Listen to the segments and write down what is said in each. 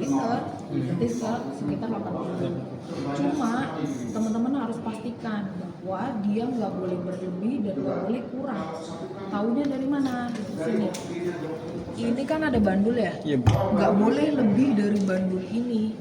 liter, berarti sekitar 80. Cuma teman-teman harus pastikan bahwa dia nggak boleh berlebih dan nggak boleh kurang. Taunya dari mana? Sini. Ini kan ada bandul ya, nggak boleh lebih dari bandul ini.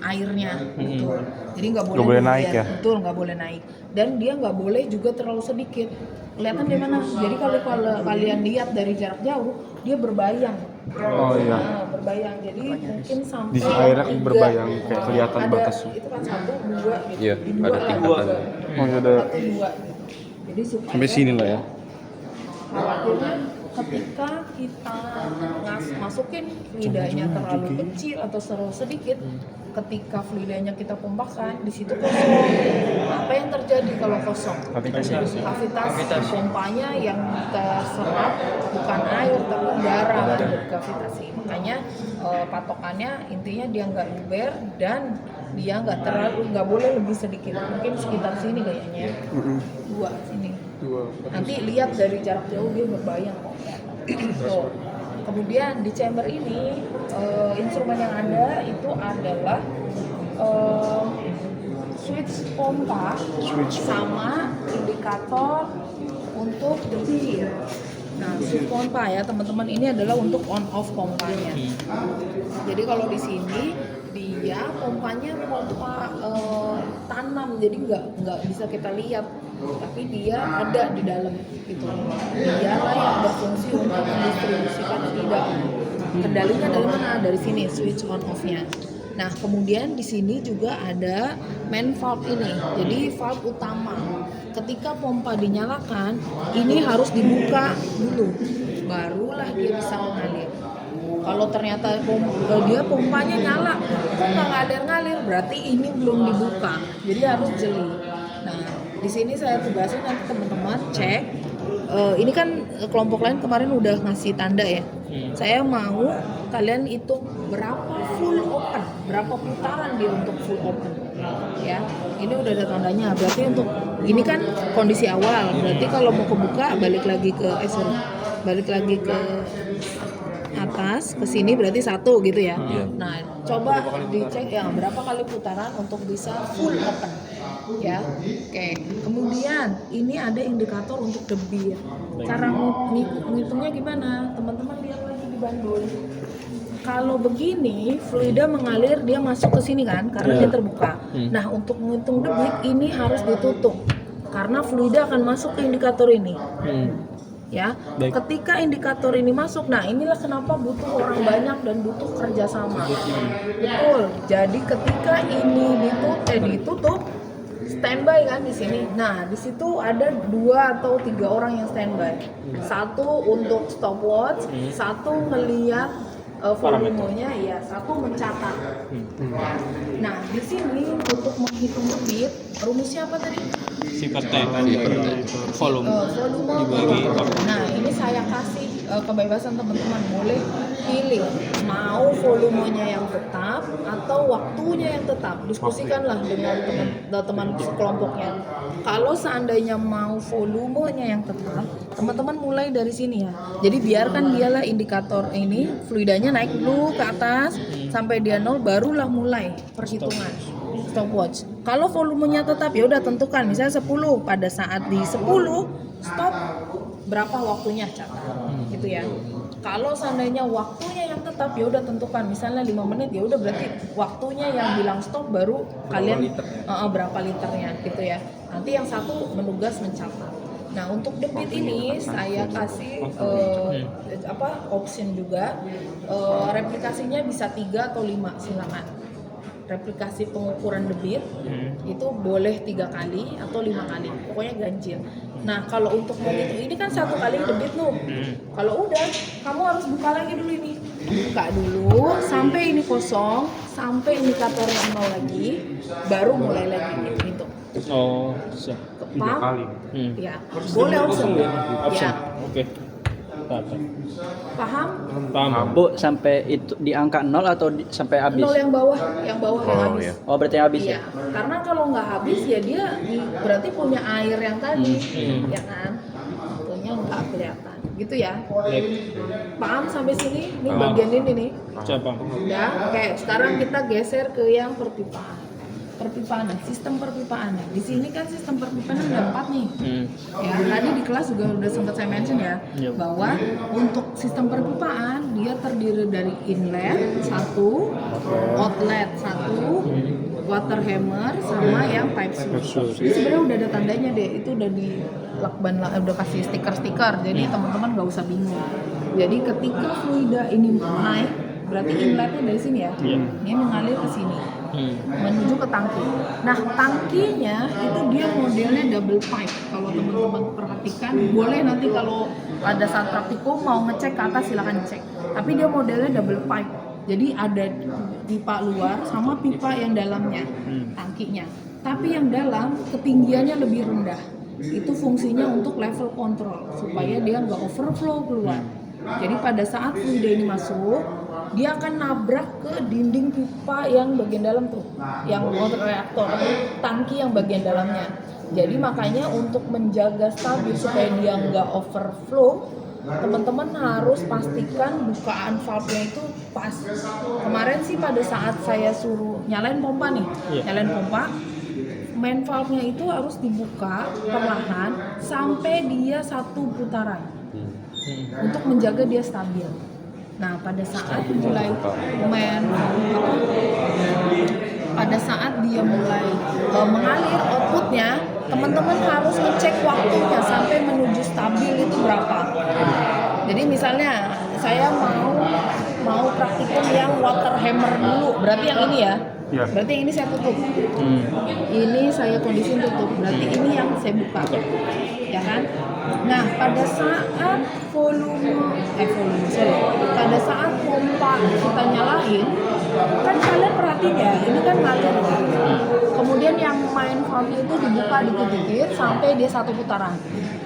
Airnya, betul. Jadi nggak boleh naik ya? Betul, nggak boleh naik. Dan dia nggak boleh juga terlalu sedikit. Kelihatan di mana? Jadi kalau kalian lihat dari jarak jauh, dia berbayang. Oh iya. Nah, berbayang. Jadi mungkin sampai Di airnya 3, berbayang kayak kelihatan ada, batas. itu kan 1, 2 gitu. Iya, Di ada tingkatan. Oh iya ada 1, 2 gitu. Jadi supaya sampai sini lah ya. khawatirnya ketika kita masukin fluidanya terlalu kecil atau terlalu sedikit, ketika fluidanya kita pompakan di situ kosong. Apa yang terjadi kalau kosong? Kavitas pompanya yang kita serap bukan air tapi udara yang bergravitasi. Makanya patokannya intinya dia nggak luber dan dia nggak boleh lebih sedikit. Mungkin sekitar sini kayaknya. 2 sini. Nanti lihat dari jarak jauh dia berbayang kok. So, kemudian di chamber ini instrumen yang ada itu adalah switch pompa sama indikator untuk debit. Nah, switch pompa ya teman-teman, ini adalah untuk on off pompanya. Jadi kalau di sini dia pompanya pompa tanam, jadi nggak bisa kita lihat, tapi dia ada di dalam gitu. Dialah yang berfungsi untuk mendistribusikan fluida. Kendalinya dari mana? Dari sini switch on off-nya. Nah, kemudian di sini juga ada main valve ini. Jadi valve utama. Ketika pompa dinyalakan, ini harus dibuka dulu, barulah dia bisa mengalir. Kalau ternyata dia pompanya nyala, kok nggak ngalir-ngalir, berarti ini belum dibuka, jadi harus jeli. Nah, di sini saya tugasin nanti teman-teman cek. Ini kan kelompok lain kemarin udah ngasih tanda ya. Saya mau kalian hitung berapa full open, berapa putaran dia untuk full open. Ya, ini udah ada tandanya. Berarti untuk ini kan kondisi awal. Berarti kalau mau kebuka balik lagi ke atas ke sini berarti 1 gitu ya. Nah, coba dicek ya berapa kali putaran untuk bisa full open ya. Oke. Kemudian ini ada indikator untuk debit. Cara ngitungnya gimana? Teman-teman lihat lagi di bandul. Kalau begini fluida mengalir dia masuk ke sini kan karena dia terbuka. Nah, untuk menghitung debit ini harus ditutup karena fluida akan masuk ke indikator ini. Ya, ketika indikator ini masuk, nah inilah kenapa butuh orang banyak dan butuh kerjasama. Betul. Jadi ketika ini ditutup, standby kan di sini. Nah, di situ ada 2 atau 3 orang yang standby. 1 untuk stopwatch, 1 melihat volumenya, ya 1 mencatat. Nah, di sini untuk menghitung debit, rumusnya apa tadi? Sifat volume Volume. Nah, ini saya kasih kebebasan teman-teman, boleh pilih mau volumenya yang tetap atau waktunya yang tetap. Diskusikanlah dengan teman-teman kelompoknya. Kalau seandainya mau volumenya yang tetap, teman-teman mulai dari sini ya. Jadi biarkan dialah indikator ini, fluidanya naik dulu ke atas sampai dia 0, barulah mulai perhitungan stopwatch. Kalau volumenya tetap ya udah tentukan misalnya 10, pada saat di 10 stop, berapa waktunya catat gitu ya. Kalau seandainya waktunya yang tetap ya udah tentukan misalnya 5 menit, ya udah berarti waktunya yang bilang stop baru kalian berapa liternya gitu ya. Nanti yang 1 menugas mencatat. Nah, untuk debit ini saya kasih option juga, replikasinya bisa 3 atau 5, silakan. Replikasi pengukuran debit itu boleh 3 kali atau 5 kali, pokoknya ganjil. Nah, kalau untuk menghitung ini kan 1 kali debit tuh. Kalau udah, kamu harus buka lagi dulu ini. Buka dulu sampai ini kosong, sampai indikatornya 0 lagi, baru mulai lagi gitu. Oh, siap. 3 kali. Ya, boleh option. Ya. Oke. Paham? Paham. Bu, sampai itu di angka 0 atau sampai habis? 0 yang bawah yang habis. Iya. Oh, berarti habis Iya, ya? karena kalau nggak habis ya dia berarti punya air yang tadi, ya kan? Tentunya nggak kelihatan. gitu ya. Lab. Paham sampai sini? Ini Paham. bagian ini nih. Siapa? Ya, oke. Sekarang kita geser ke yang perpipaan. Perpipaan, sistem perpipaan. Di sini kan sistem perpipaan ada 4 nih. Ya, tadi di kelas juga udah sempat saya mention ya, Yep. bahwa untuk sistem perpipaan dia terdiri dari inlet 1, outlet 1, water hammer sama yang pipe source. Ini sebenarnya udah ada tandanya deh, itu udah di lakban udah kasih stiker-stiker, jadi teman-teman nggak usah bingung. Jadi ketika fluida ini naik, berarti inletnya dari sini ya, Iya. ini mengalir ke sini. Menuju ke tangki. Nah, tangkinya itu dia modelnya double pipe. Kalau teman-teman perhatikan, boleh nanti kalau pada saat praktikum mau ngecek ke atas silakan cek. Tapi dia modelnya double pipe. Jadi ada pipa luar sama pipa yang dalamnya, tangkinya. Tapi yang dalam ketinggiannya lebih rendah. Itu fungsinya untuk level control supaya dia nggak overflow keluar. Jadi pada saat fluida ini masuk, dia akan nabrak ke dinding pipa yang bagian dalam tuh, yang water reactor, tangki yang bagian dalamnya. Jadi makanya untuk menjaga stabil supaya dia nggak overflow, teman-teman harus pastikan bukaan valve-nya itu pas. Kemarin sih pada saat saya suruh nyalain pompa nih, nyalain pompa, main valve-nya itu harus dibuka perlahan sampai dia 1 putaran untuk menjaga dia stabil. Nah, pada saat mulai pada saat dia mulai mengalir outputnya, teman-teman harus ngecek waktunya sampai menuju stabil itu berapa. Jadi misalnya saya mau praktikum yang water hammer dulu, berarti yang ini ya. Iya. Berarti yang ini saya tutup. Ini saya kondisiin tutup. Berarti ini yang saya buka. Ya kan? Nah, pada saat pada saat pompa kita nyalain, kan kalian perhatiin ya, ini kan ngalir. Kemudian yang main valve itu dibuka dikit-dikit sampai dia 1 putaran.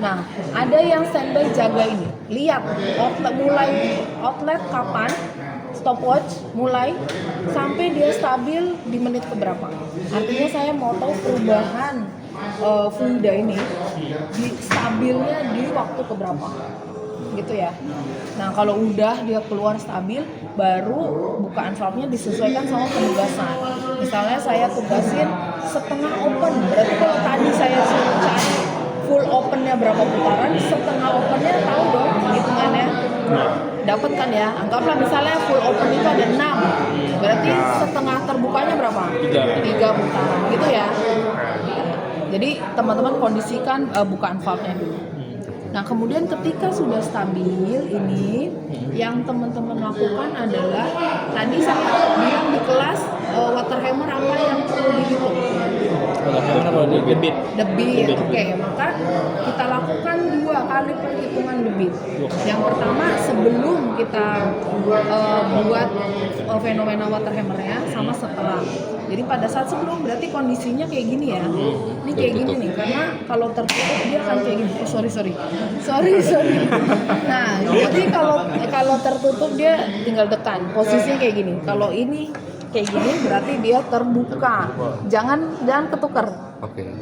Nah, ada yang standby jaga ini. Lihat outlet kapan, stopwatch mulai sampai dia stabil di menit keberapa. Artinya saya mau tahu perubahan fluida ini di stabilnya di waktu keberapa, gitu ya. Nah, kalau udah dia keluar stabil, baru bukaan valve-nya disesuaikan sama penugasan. Misalnya saya tugasin setengah open, berarti kalau tadi saya suruh cari full opennya berapa putaran, setengah opennya tahu dong hitungannya. Dapat kan ya, anggaplah misalnya full open itu ada 6, berarti setengah terbukanya berapa? 3 putaran, gitu ya. Jadi teman-teman kondisikan bukaan valve-nya dulu. Nah, kemudian ketika sudah stabil ini, yang teman-teman lakukan adalah tadi saya bilang di kelas water hammer apa yang perlu dihitung? Debit. Oke, maka kita lakukan 2 kali perhitungan debit. Yang pertama sebelum kita buat fenomena water hammernya sama setelah. Jadi pada saat sebelum berarti kondisinya kayak gini ya. Ini kayak gini nih, karena kalau tertutup dia akan kayak gini. Sorry. Nah, jadi kalau tertutup dia tinggal tekan. Posisinya kayak gini. Kalau ini kayak gini berarti dia terbuka. Jangan ketukar.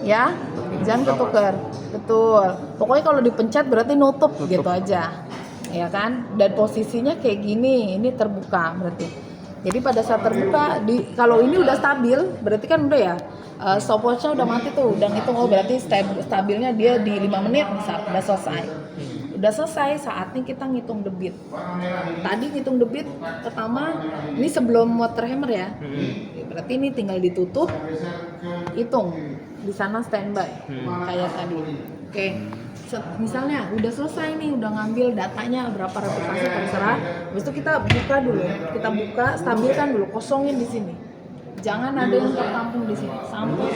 Ya, jangan ketukar. Betul. Pokoknya kalau dipencet berarti nutup gitu aja. Ya kan? Dan posisinya kayak gini. Ini terbuka berarti. Jadi pada saat terbuka, kalau ini udah stabil, berarti kan udah ya, stopwatch-nya udah mati tuh, udah ngitung, berarti stabilnya dia di 5 menit misal, udah selesai. Udah selesai, saatnya kita ngitung debit. Tadi ngitung debit pertama, ini sebelum water hammer ya, berarti ini tinggal ditutup, hitung, di sana standby, kayak tadi. Oke. Misalnya udah selesai nih, udah ngambil datanya berapa replikasi terserah. Habis itu kita buka dulu, stabilkan dulu, kosongin di sini. Jangan ada yang tertampung di sini. Sampai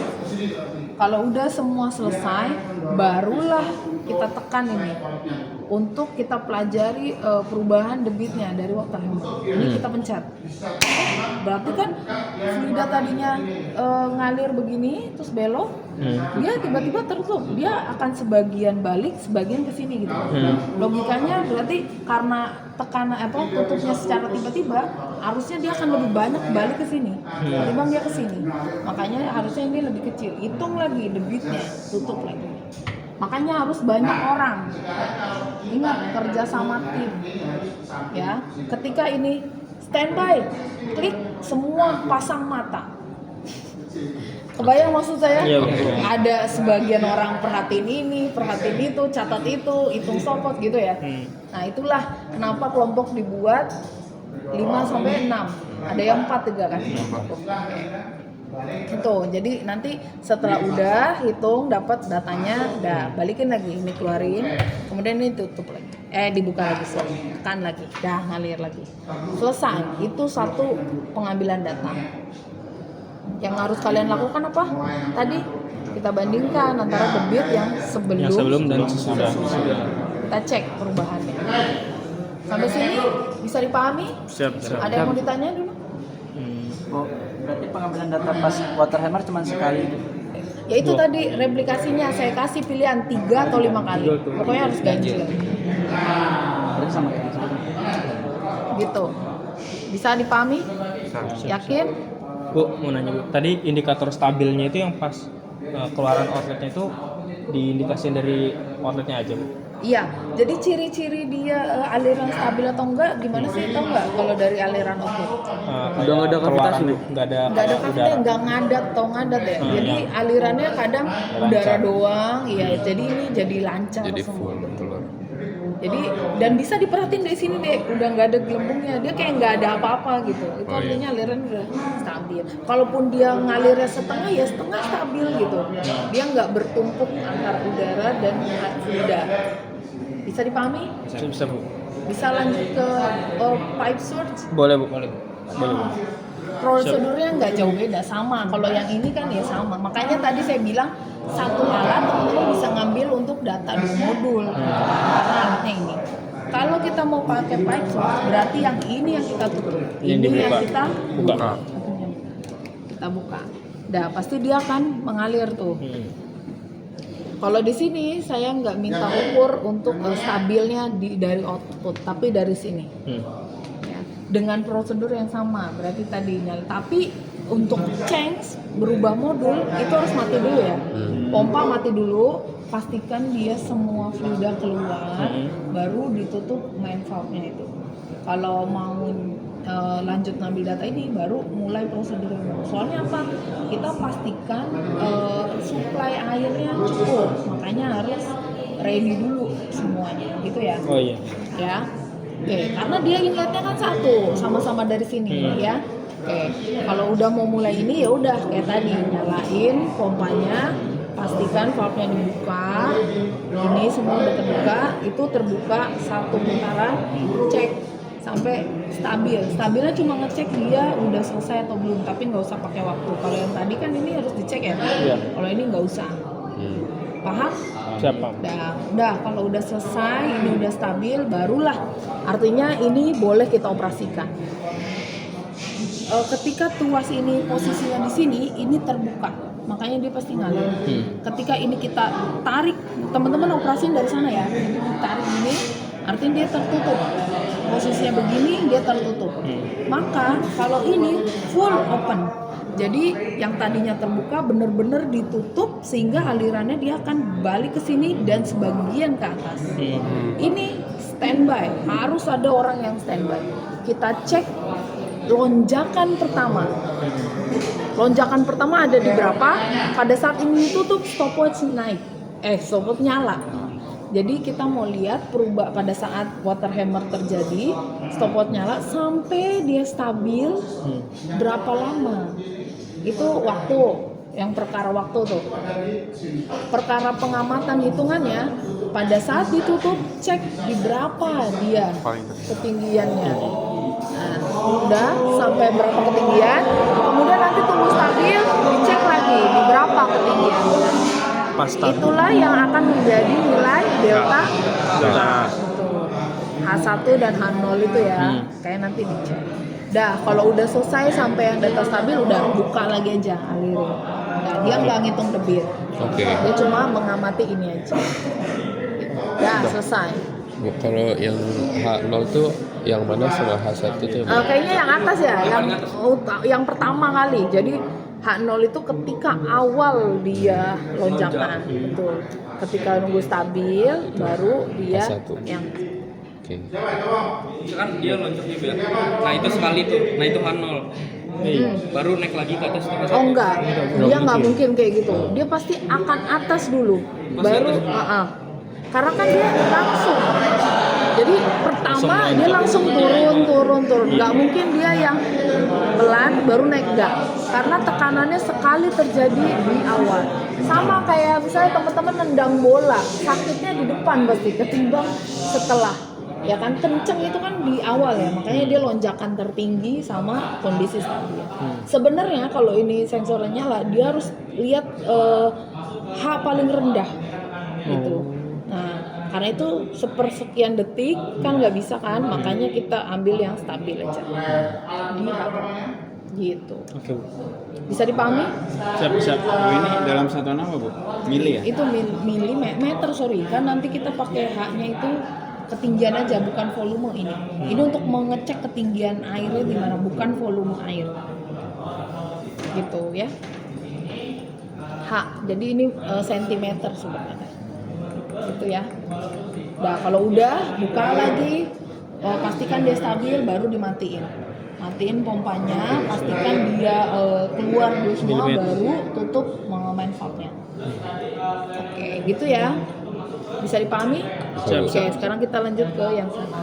kalau udah semua selesai, barulah kita tekan ini untuk kita pelajari perubahan debitnya dari water hammer. Ini kita pencet. Berarti kan fluida tadinya ngalir begini terus belok, dia tiba-tiba tertutup, dia akan sebagian balik, sebagian ke sini gitu. Logikanya berarti karena tekanan tutupnya secara tiba-tiba, harusnya dia akan lebih banyak balik ke sini, ketimbang dia ke sini. Makanya harusnya ini lebih kecil. Hitung lagi debitnya, tutup lagi. Makanya harus banyak orang. Ingat, kerja sama tim. Ya, ketika ini standby, klik semua pasang mata. Kebayang maksud saya? Iya, betul. Ada sebagian orang perhatiin ini, perhatiin itu, catat itu, hitung stopwatch gitu ya. Nah, itulah kenapa kelompok dibuat 5 sampai 6. Ada yang 4 juga kan. Itu. Jadi nanti setelah udah hitung dapat datanya, udah balikin lagi, ini keluarin. Kemudian ini tutup lagi. Dibuka lagi, tekan lagi. Dah ngalir lagi. Selesai. Itu satu pengambilan data. Yang harus kalian lakukan apa? Tadi kita bandingkan antara debit yang sebelum dan sesudah. Kita cek perubahannya. Sampai sini bisa dipahami? Siap. Ada yang mau ditanya dulu? Oh, berarti pengambilan data pas water hammer cuma sekali gitu. Ya itu tadi replikasinya saya kasih pilihan 3 atau 5 kali. Pokoknya harus ganjil. Berarti sama kayak gitu. Gitu. Bisa dipahami? Yakin? Bu, mau nanya Bu, tadi indikator stabilnya itu yang pas keluaran outletnya itu diindikasikan dari outletnya aja Bu? Iya, jadi ciri-ciri dia aliran stabil atau enggak gimana sih, tahu nggak kalau dari aliran outlet? Udah nggak ada kavitasi Bu? Nggak ada Kafenya, nggak ngadat atau ngadat ya. Jadi alirannya kadang udara doang, iya. Jadi ini jadi lancar Jadi semua. full telur. Jadi dan bisa diperhatiin dari sini deh, udah nggak ada gelembungnya, dia kayak nggak ada apa-apa gitu. Itu artinya aliran udah stabil. Kalaupun dia ngalirnya setengah ya setengah stabil gitu. Dia nggak bertumpuk antara udara dan fluida. Bisa dipahami? Bisa Bu. Bisa lanjut ke pipe source. Boleh Bu. Prosedurnya nggak jauh beda, sama. Kalau yang ini kan ya sama. Makanya tadi saya bilang satu alat teman-teman bisa ngambil untuk data di modul karena alatnya ini. Kalau kita mau pakai pipe source, berarti yang ini yang kita tutup, ini yang kita buka. Kita buka. Dah pasti dia akan mengalir tuh. Kalau di sini saya nggak minta ukur untuk stabilnya dari output, tapi dari sini. Ya, dengan prosedur yang sama, berarti tadi nyala. Tapi untuk change berubah modul itu harus mati dulu ya. Pompa mati dulu, pastikan dia semua fluida keluar, baru ditutup main valve-nya itu. Kalau mau lanjut ngambil data ini baru mulai prosedur. Soalnya apa? Kita pastikan supply airnya cukup, makanya harus ready dulu semuanya, gitu ya. Oh iya. Ya, oke. Karena dia inletnya kan satu, sama-sama dari sini ya. Oke. Kalau udah mau mulai ini ya udah kayak tadi, nyalain pompanya, pastikan valve-nya dibuka. Ini semua udah terbuka, itu terbuka satu putaran, cek sampai stabil. Stabilnya cuma ngecek dia udah selesai atau belum, tapi nggak usah pakai waktu. Kalau yang tadi kan ini harus dicek ya. Iya. Kalau ini nggak usah. Paham? Siapa? Udah kalau udah selesai, ini udah stabil, barulah artinya ini boleh kita operasikan. Ketika tuas ini posisinya di sini, ini terbuka, makanya dia pasti ngalir. Ketika ini kita tarik, teman-teman operasiin dari sana ya, jadi ditarik ini, artinya dia tertutup. Posisinya begini, dia tertutup. Maka kalau ini full open, jadi yang tadinya terbuka benar-benar ditutup sehingga alirannya dia akan balik ke sini dan sebagian ke atas. Ini standby, harus ada orang yang standby. Kita cek lonjakan pertama. Lonjakan pertama ada di berapa? Pada saat ini ditutup, stopwatch naik. Stopwatch nyala. Jadi kita mau lihat perubahan pada saat water hammer terjadi, stopwatch nyala sampai dia stabil berapa lama. Itu waktu, yang perkara waktu tuh. Perkara pengamatan hitungannya, pada saat ditutup cek di berapa dia ketinggiannya. Nah, udah sampai berapa ketinggian, kemudian nanti tunggu stabil, dicek lagi di berapa ketinggiannya. Itulah yang akan menjadi nilai delta. H1 dan H0 itu ya, kayak nanti dicek. Dah, kalau udah selesai sampai yang data stabil, udah buka lagi aja alirin. Nah, dia nggak ngitung debit. Dia cuma mengamati ini aja. Dah, selesai. Bu, kalau yang H0 tuh yang mana sama H1 tuh? Kayaknya yang atas ya, yang pertama kali. Jadi H0 itu ketika awal dia lonjakan, betul. Ketika nunggu stabil, baru dia H1. yang Oke. Misalkan dia loncat nih Bel. Nah itu sekali tuh, nah itu H0. Baru naik lagi ke atas setengah oh enggak, dia nggak mungkin kayak gitu. Dia pasti akan atas dulu, baru karena kan dia langsung. Jadi pertama dia langsung turun. Nggak mungkin dia yang pelan baru naik enggak. Karena tekanannya sekali terjadi di awal. Sama kayak misalnya teman-teman nendang bola, sakitnya di depan pasti ketimbang setelah. Ya kan kenceng itu kan di awal ya, makanya dia lonjakan tertinggi sama kondisi stabil. Sebenarnya kalau ini sensornya nyala, dia harus lihat H paling rendah gitu. Nah, karena itu sepersekian detik kan nggak bisa kan, makanya kita ambil yang stabil aja di H gitu. Oke Bu. Bisa dipahami? Bisa. Bu, ini dalam satuan apa Bu? Mili ya? Itu milimeter, sorry kan nanti kita pakai H-nya itu ketinggian aja, bukan volume ini. Ini untuk mengecek ketinggian airnya di mana, bukan volume air. Gitu ya. H. Jadi ini sentimeter sebenarnya. Gitu ya. Nah, kalau udah buka lagi, pastikan dia stabil baru dimatiin. Matiin pompanya, pastikan dia keluar dulu semua, baru tutup main valve-nya. Oke, gitu ya. Bisa dipahami? Bisa. Oke, sekarang kita lanjut ke yang sana.